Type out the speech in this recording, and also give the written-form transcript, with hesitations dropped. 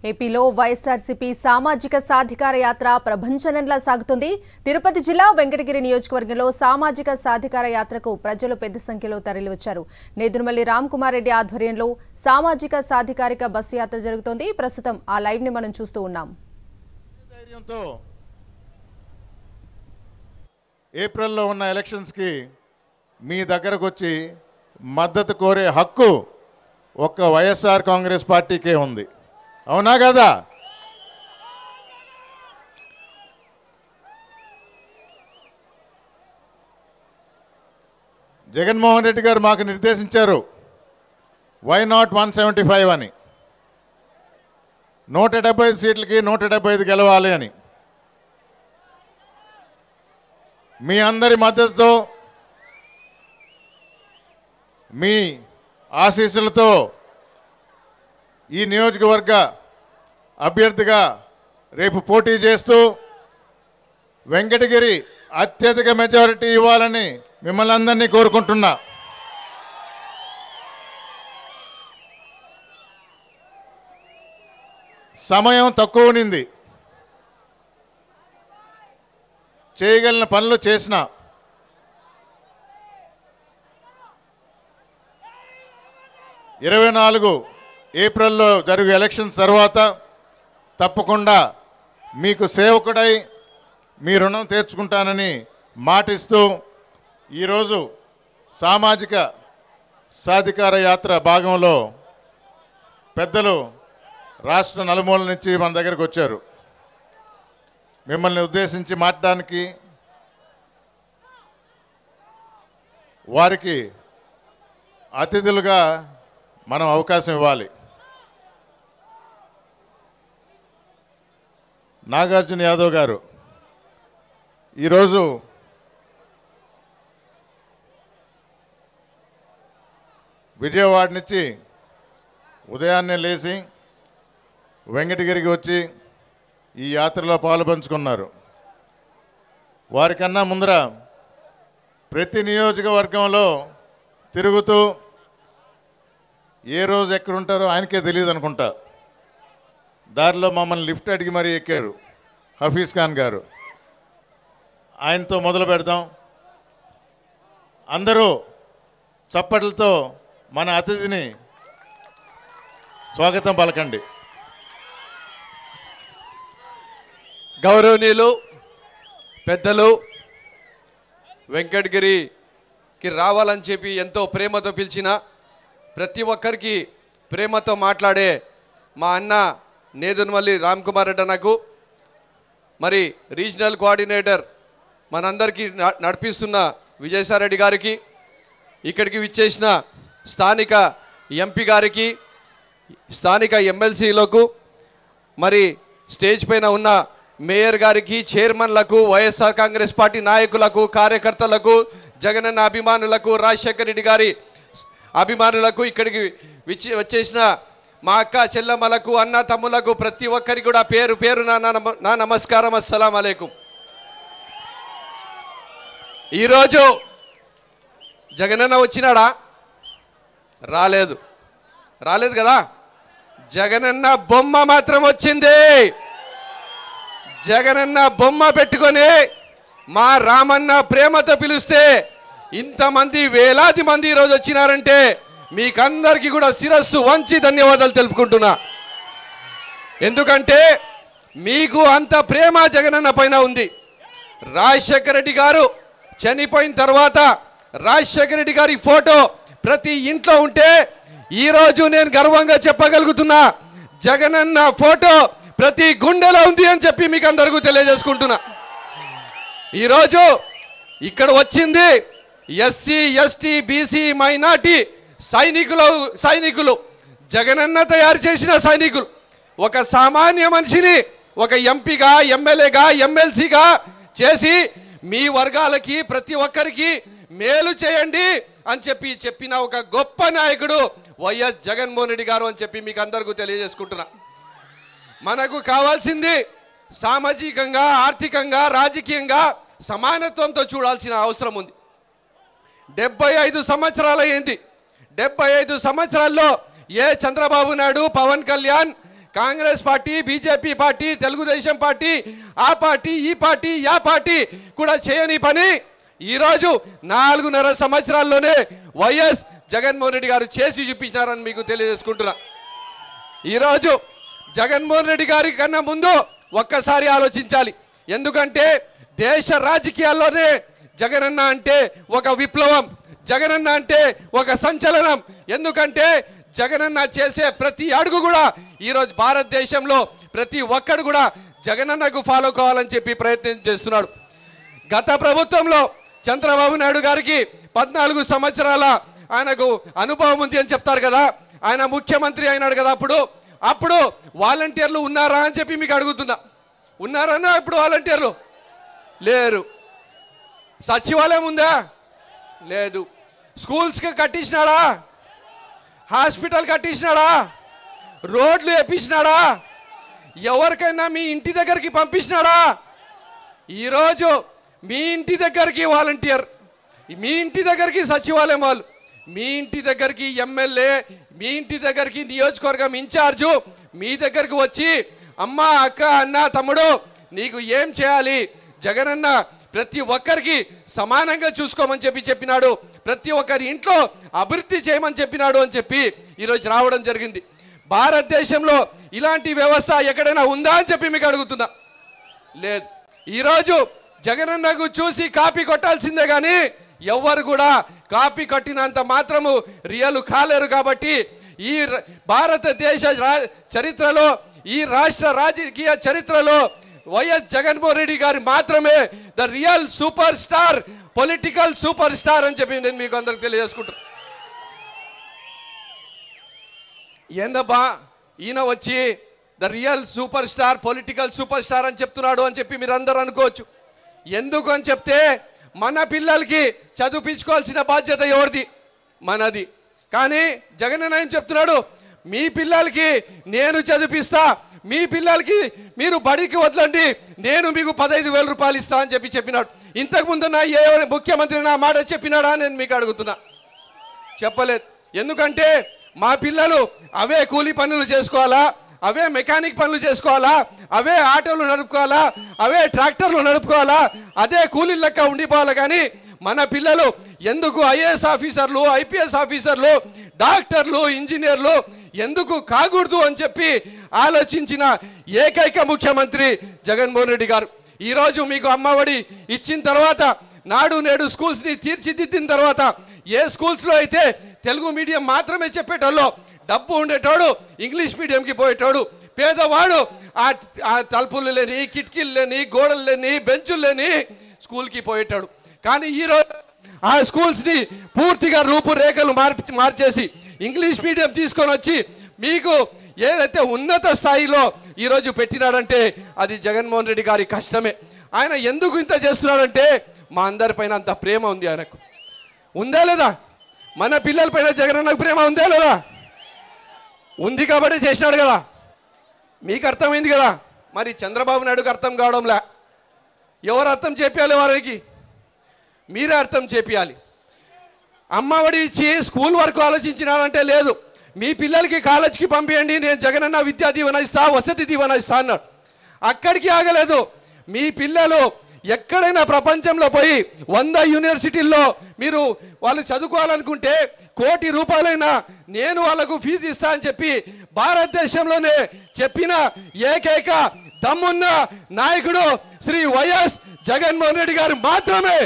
ఏపీలో వైఎస్ఆర్సీపీ సామాజిక సాధికార యాత్ర ప్రభంజనంలా సాగుతుంది. తిరుపతి జిల్లా వెంకటగిరి నియోజకవర్గంలో సామాజిక సాధికార యాత్రకు ప్రజలు పెద్ద సంఖ్యలో తరలివచ్చారు. నేదురుమల్లి రామ్కుమార్ రెడ్డి ఆధ్వర్యంలో సామాజిక సాధికారిక బస్సు యాత్ర జరుగుతోంది. ప్రస్తుతం ఆ లైవ్ ని మనం చూస్తూ ఉన్నాం. ఏప్రిల్లో ఉన్న ఎలక్షన్స్ కి మీ దగ్గరకు వచ్చి మద్దతు కోరే హక్కు ఒక్క వైఎస్ఆర్ కాంగ్రెస్ పార్టీకే ఉంది. అవునా కదా? జగన్మోహన్ రెడ్డి గారు మాకు నిర్దేశించారు, వై నాట్ 175 అని. 175 సీట్లకి 175 గెలవాలి అని. మీ అందరి మద్దతుతో, మీ ఆశీస్సులతో ఈ నియోజకవర్గ అభ్యర్థిగా రేపు పోటీ చేస్తూ వెంకటగిరి అత్యధిక మెజారిటీ ఇవ్వాలని మిమ్మల్ని అందరినీ కోరుకుంటున్నా. సమయం తక్కువ ఉంది, చేయగలిగిన పనులు చేసిన. ఏప్రిల్లో జరిగే ఎలక్షన్స్ తర్వాత తప్పకుండా మీకు సేవకుడై మీ రుణం తీర్చుకుంటానని మాటిస్తూ ఈరోజు సామాజిక సాధికార యాత్ర భాగంలో పెద్దలు రాష్ట్ర నలుమూల నుంచి మన దగ్గరకు వచ్చారు. మిమ్మల్ని ఉద్దేశించి మాట్లాడడానికి వారికి అతిథులుగా మనం అవకాశం ఇవ్వాలి. నాగార్జున యాదవ్ గారు ఈరోజు విజయవాడ నుంచి ఉదయాన్నే లేచి వెంకటగిరికి వచ్చి ఈ యాత్రలో పాలుపంచుకున్నారు. వారికన్నా ముందర ప్రతి నియోజకవర్గంలో తిరుగుతూ ఏ రోజు ఎక్కడుంటారో ఆయనకే తెలియదు అనుకుంటా. దారిలో మమ్మల్ని లిఫ్ట్ అడిగి మరీ ఎక్కారు హఫీజ్ ఖాన్ గారు. ఆయనతో మొదలు పెడదాం. అందరూ చప్పట్లతో మన అతిథిని స్వాగతం పలకండి. గౌరవనీయులు పెద్దలు, వెంకటగిరికి రావాలని చెప్పి ఎంతో ప్రేమతో పిలిచిన ప్రతి ఒక్కరికి ప్రేమతో మాట్లాడే మా అన్న నేదురుమల్లి రామ్కుమార్ రెడ్డి అన్నకు, మరి రీజనల్ కోఆర్డినేటర్ మనందరికీ నడిపిస్తున్న విజయసాయిరెడ్డి గారికి, ఇక్కడికి విచ్చేసిన స్థానిక ఎంపీ గారికి, స్థానిక ఎమ్మెల్సీలకు, మరి స్టేజ్ పైన ఉన్న మేయర్ గారికి, చైర్మన్లకు, వైఎస్ఆర్ కాంగ్రెస్ పార్టీ నాయకులకు, కార్యకర్తలకు, జగనన్న అభిమానులకు, రాజశేఖర రెడ్డి గారి అభిమానులకు, ఇక్కడికి వచ్చేసిన మా అక్క చెల్లమ్మలకు, అన్న తమ్ములకు, ప్రతి ఒక్కరికి కూడా పేరు పేరు నా నమస్కారం. అస్సలాం అలైకుం. ఈరోజు జగనన్న వచ్చినాడా? రాలేదు కదా. జగనన్న బొమ్మ మాత్రం వచ్చింది. జగనన్న బొమ్మ పెట్టుకొని మా రామన్న ప్రేమతో పిలిస్తే ఇంతమంది వేలాది మంది ఈరోజు వచ్చినారంటే మీకందరికీ కూడా శిరస్సు వంచి ధన్యవాదాలు తెలుపుకుంటున్నా. ఎందుకంటే మీకు అంత ప్రేమ జగనన్న పైన ఉంది. రాజశేఖర రెడ్డి గారు చనిపోయిన తర్వాత రాజశేఖర రెడ్డి గారి ఫోటో ప్రతి ఇంట్లో ఉంటే ఈరోజు నేను గర్వంగా చెప్పగలుగుతున్నా, జగనన్న ఫోటో ప్రతి గుండెలో ఉంది అని చెప్పి మీకు అందరికీ తెలియజేసుకుంటున్నా. ఈరోజు ఇక్కడ వచ్చింది ఎస్సీ, ఎస్టీ, బీసీ, మైనార్టీ సైనికులు, జగనన్న తయారు చేసిన సైనికులు. ఒక సామాన్య మనిషిని ఒక ఎంపీగా, ఎమ్మెల్యేగా, ఎమ్మెల్సీగా చేసి మీ వర్గాలకి ప్రతి ఒక్కరికి మేలు చేయండి అని చెప్పిన ఒక గొప్ప నాయకుడు వైఎస్ జగన్మోహన్ రెడ్డి గారు అని చెప్పి మీకు అందరికీ తెలియజేసుకుంటున్నా. మనకు కావాల్సింది సామాజికంగా, ఆర్థికంగా, రాజకీయంగా సమానత్వంతో చూడాల్సిన అవసరం ఉంది. 75 సంవత్సరాలు అయింది. 75 సంవత్సరాల్లో ఏ Chandrababu Naidu, Pawan Kalyan, Congress party, BJP party, Telugu Desam party, ఆ పార్టీ, ఈ పార్టీ, యా పార్టీ కూడా చేయని పని ఈరోజు 4.5 సంవత్సరాల్లోనే వైఎస్ జగన్మోహన్ రెడ్డి గారు చేసి చూపించారని మీకు తెలియజేసుకుంటున్నా. ఈరోజు జగన్మోహన్ రెడ్డి గారి కన్నా ముందు ఒక్కసారి ఆలోచించాలి. ఎందుకంటే దేశ రాజకీయాల్లోనే జగనన్న అంటే ఒక విప్లవం, జగనన్న అంటే ఒక సంచలనం. ఎందుకంటే జగనన్న చేసే ప్రతి అడుగు కూడా ఈరోజు భారతదేశంలో ప్రతి ఒక్కడు కూడా జగనన్నకు ఫాలో కావాలని చెప్పి ప్రయత్నం చేస్తున్నాడు. గత ప్రభుత్వంలో చంద్రబాబు నాయుడు గారికి 14 సంవత్సరాల ఆయనకు అనుభవం ఉంది అని చెప్తారు కదా. ఆయన ముఖ్యమంత్రి అయినాడు కదా. అప్పుడు వాలంటీర్లు ఉన్నారా అని చెప్పి మీకు అడుగుతున్నా. ఉన్నారన్నా ఇప్పుడు వాలంటీర్లు లేరు. సచివాలయం ఉందా? లేదు. స్కూల్స్కి కట్టించినాడా? హాస్పిటల్ కట్టించినాడా? రోడ్లు వేపించినాడా? ఎవరికైనా మీ ఇంటి దగ్గరికి పంపించినాడా? ఈరోజు మీ ఇంటి దగ్గరికి వాలంటీర్, మీ ఇంటి దగ్గరికి సచివాలయం వాళ్ళు, మీ ఇంటి దగ్గరికి ఎమ్మెల్యే, మీ ఇంటి దగ్గరికి నియోజకవర్గం ఇన్ఛార్జు మీ దగ్గరికి వచ్చి అమ్మ, అక్క, అన్న, తమ్ముడు నీకు ఏం చేయాలి, జగనన్న ప్రతి ఒక్కరికి సమానంగా చూసుకోమని చెప్పినాడు, ప్రతి ఒక్కరి ఇంట్లో అభివృద్ధి చేయమని చెప్పినాడు అని చెప్పి ఈరోజు రావడం జరిగింది. భారతదేశంలో ఇలాంటి వ్యవస్థ ఎక్కడైనా ఉందా అని చెప్పి మీకు అడుగుతున్నా. లేదు. ఈరోజు జగనన్నకు చూసి కాపీ కొట్టాల్సిందే కానీ ఎవ్వరు కూడా కాపీ కట్టినంత మాత్రము రియల్ కాలేరు. కాబట్టి ఈ భారతదేశ చరిత్రలో, ఈ రాష్ట్ర రాజకీయ చరిత్రలో వైఎస్ జగన్మోహన్ రెడ్డి గారు మాత్రమే the real super star, political super star అని చెప్పి నేను మీకు అందరికి తెలియజేసుకుంటాను. ఏందబ్బా ఈయన వచ్చి the real super star, political super star అని చెప్తున్నాడు అని చెప్పి మీరు అందరూ అనుకోవచ్చు. ఎందుకు అని చెప్తే మన పిల్లలకి చదివించుకోవాల్సిన బాధ్యత ఎవరిది? మనది. కానీ జగనన్న ఏం చెప్తున్నాడు? మీ పిల్లలకి నేను చదివిస్తా, మీ పిల్లలకి మీరు బడికి వదలండి, నేను మీకు 15,000 రూపాయలు ఇస్తా అని చెప్పినాడు. ఇంతకుముందు నా ఏ ముఖ్యమంత్రి నా మాట చెప్పినాడా నేను మీకు అడుగుతున్నా? చెప్పలేదు. ఎందుకంటే మా పిల్లలు అవే కూలీ పనులు చేసుకోవాలా, అవే మెకానిక్ పనులు చేసుకోవాలా, అవే ఆటోలు నడుపుకోవాలా, అవే ట్రాక్టర్లు నడుపుకోవాలా, అదే కూలీ లెక్క ఉండిపోవాలి. కానీ మన పిల్లలు ఎందుకు ఐఏఎస్ ఆఫీసర్లు, ఐపీఎస్ ఆఫీసర్లు, డాక్టర్లు, ఇంజనీర్లు ఎందుకు కాకూడదు అని చెప్పి ఆలోచించిన ఏకైక ముఖ్యమంత్రి జగన్మోహన్ రెడ్డి గారు. ఈరోజు మీకు అమ్మఒడి ఇచ్చిన తర్వాత, నాడు నేడు స్కూల్స్ని తీర్చిదిద్దిన తర్వాత, ఏ స్కూల్స్లో అయితే తెలుగు మీడియం మాత్రమే చెప్పేటోళ్ళు, డబ్బు ఉండేటోడు ఇంగ్లీష్ మీడియంకి పోయేటోడు, పేదవాడు ఆ తలుపులు లేని, కిటికీలు లేని, గోడలు లేని, బెంచులు లేని స్కూల్కి పోయేటాడు. కానీ ఈరోజు ఆ స్కూల్స్ని పూర్తిగా రూపురేఖలు మార్చేసి ఇంగ్లీష్ మీడియం తీసుకొని వచ్చి మీకు ఏదైతే ఉన్నత స్థాయిలో ఈరోజు పెట్టినాడంటే అది జగన్మోహన్ రెడ్డి గారి కష్టమే. ఆయన ఎందుకు ఇంత చేస్తున్నాడంటే మా అందరిపైన అంత ప్రేమ ఉంది ఆయనకు. ఉందా లేదా? మన పిల్లలపైన జగనన్నకు ప్రేమ ఉందా లేదా? ఉంది కాబట్టి చేసినాడు కదా. మీకు అర్థమైంది కదా. మరి చంద్రబాబు నాయుడుకి అర్థం కావడంలే. ఎవరు అర్థం చేపియాలి? వారికి మీరే అర్థం చేపియాలి. అమ్మఒడి ఇచ్చి స్కూల్ వరకు ఆలోచించినాడంటే లేదు. మీ పిల్లలకి కాలేజీకి పంపించండి, నేను జగనన్న విద్యా దీవెన ఇస్తా, వసతి దీవెన ఇస్తా అన్నాడు. అక్కడికి ఆగలేదు. మీ పిల్లలు ఎక్కడైనా ప్రపంచంలో పోయి 100 యూనివర్సిటీల్లో మీరు వాళ్ళు చదువుకోవాలనుకుంటే 1 కోటి రూపాయలైనా నేను వాళ్ళకు ఫీజు ఇస్తా అని చెప్పి భారతదేశంలోనే చెప్పిన ఏకైక దమ్మున్న నాయకుడు శ్రీ వైఎస్ జగన్మోహన్ రెడ్డి గారు మాత్రమే.